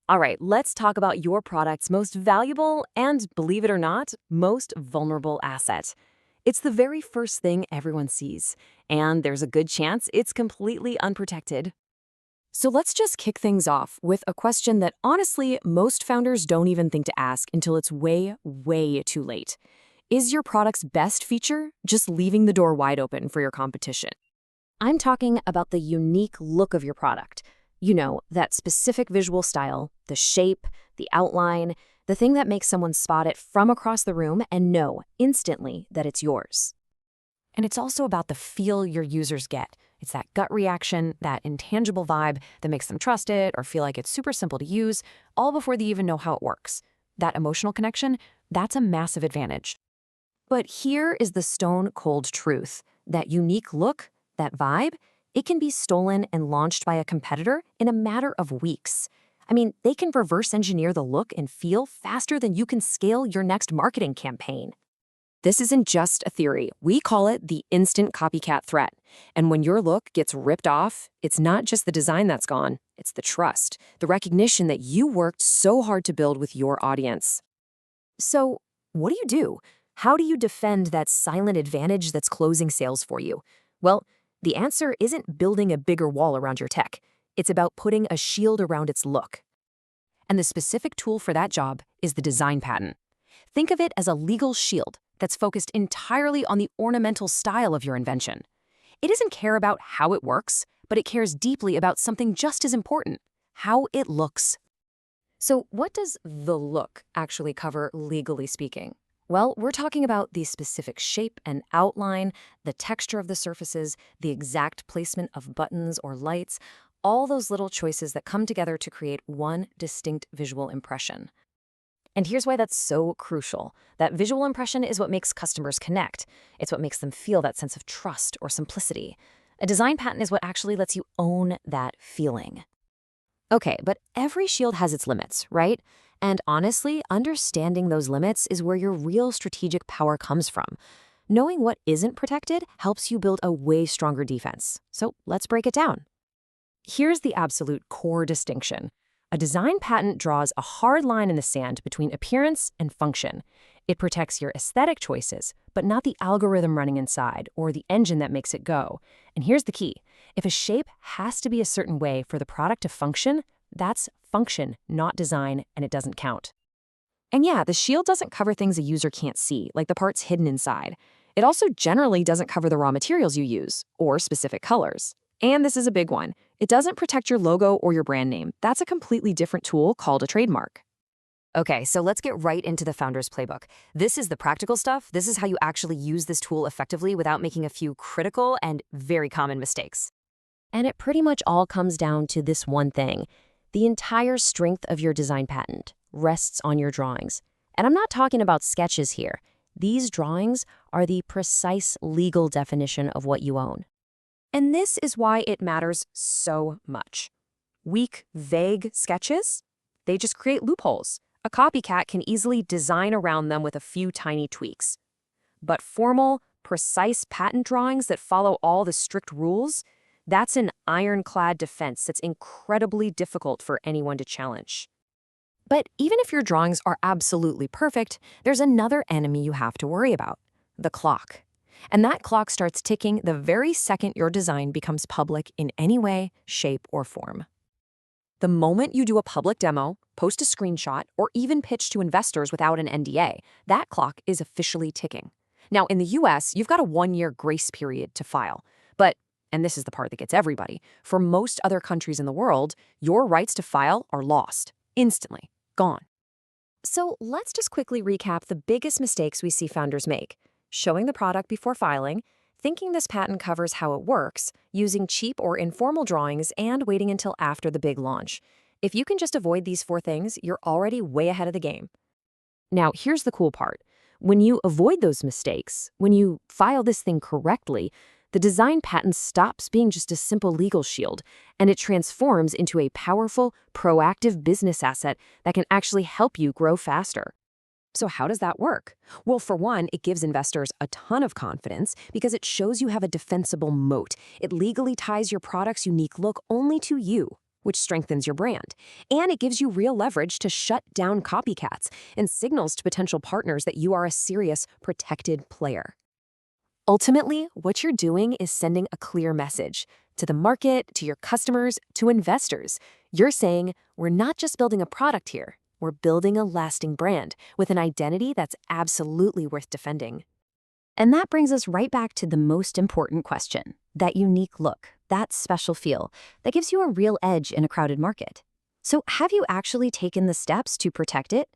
All right, let's talk about your product's most valuable and, believe it or not, most vulnerable asset. It's the very first thing everyone sees, and there's a good chance it's completely unprotected. So let's just kick things off with a question that honestly, most founders don't even think to ask until it's way, way too late. Is your product's best feature just leaving the door wide open for your competition? I'm talking about the unique look of your product. You know, that specific visual style, the shape, the outline, the thing that makes someone spot it from across the room and know instantly that it's yours. And it's also about the feel your users get. It's that gut reaction, that intangible vibe that makes them trust it or feel like it's super simple to use, all before they even know how it works. That emotional connection, that's a massive advantage. But here is the stone-cold truth. That unique look, that vibe, it can be stolen and launched by a competitor in a matter of weeks. I mean, they can reverse engineer the look and feel faster than you can scale your next marketing campaign. This isn't just a theory. We call it the instant copycat threat. And when your look gets ripped off, it's not just the design that's gone, it's the trust, the recognition that you worked so hard to build with your audience. So, what do? How do you defend that silent advantage that's closing sales for you? Well, the answer isn't building a bigger wall around your tech. It's about putting a shield around its look. And the specific tool for that job is the design patent. Think of it as a legal shield that's focused entirely on the ornamental style of your invention. It doesn't care about how it works, but it cares deeply about something just as important: how it looks. So what does the look actually cover, legally speaking? Well, we're talking about the specific shape and outline, the texture of the surfaces, the exact placement of buttons or lights, all those little choices that come together to create one distinct visual impression. And here's why that's so crucial. That visual impression is what makes customers connect. It's what makes them feel that sense of trust or simplicity. A design patent is what actually lets you own that feeling. Okay, but every shield has its limits, right? And honestly, understanding those limits is where your real strategic power comes from. Knowing what isn't protected helps you build a way stronger defense. So let's break it down. Here's the absolute core distinction. A design patent draws a hard line in the sand between appearance and function. It protects your aesthetic choices, but not the algorithm running inside or the engine that makes it go. And here's the key. If a shape has to be a certain way for the product to function, that's function, not design, and it doesn't count. And yeah, the shield doesn't cover things a user can't see, like the parts hidden inside. It also generally doesn't cover the raw materials you use, or specific colors. And this is a big one. It doesn't protect your logo or your brand name. That's a completely different tool called a trademark. Okay, so let's get right into the founder's playbook. This is the practical stuff. This is how you actually use this tool effectively without making a few critical and very common mistakes. And it pretty much all comes down to this one thing. The entire strength of your design patent rests on your drawings. And I'm not talking about sketches here. These drawings are the precise legal definition of what you own. And this is why it matters so much. Weak, vague sketches? They just create loopholes. A copycat can easily design around them with a few tiny tweaks. But formal, precise patent drawings that follow all the strict rules, that's an ironclad defense that's incredibly difficult for anyone to challenge. But even if your drawings are absolutely perfect, there's another enemy you have to worry about: the clock. And that clock starts ticking the very second your design becomes public in any way, shape, or form. The moment you do a public demo, post a screenshot, or even pitch to investors without an NDA, that clock is officially ticking. Now, in the US, you've got a 1-year grace period to file. But, and this is the part that gets everybody, for most other countries in the world, your rights to file are lost. Instantly. Gone. So let's just quickly recap the biggest mistakes we see founders make. Showing the product before filing, thinking this patent covers how it works, using cheap or informal drawings, and waiting until after the big launch. If you can just avoid these 4 things, you're already way ahead of the game. Now, here's the cool part. When you avoid those mistakes, when you file this thing correctly, the design patent stops being just a simple legal shield, and it transforms into a powerful, proactive business asset that can actually help you grow faster. So how does that work? Well, for one, it gives investors a ton of confidence because it shows you have a defensible moat. It legally ties your product's unique look only to you. which strengthens your brand. And it gives you real leverage to shut down copycats and signals to potential partners that you are a serious, protected player. Ultimately, what you're doing is sending a clear message to the market, to your customers, to investors. You're saying, we're not just building a product here, we're building a lasting brand with an identity that's absolutely worth defending. And that brings us right back to the most important question, that unique look, that special feel that gives you a real edge in a crowded market. So have you actually taken the steps to protect it?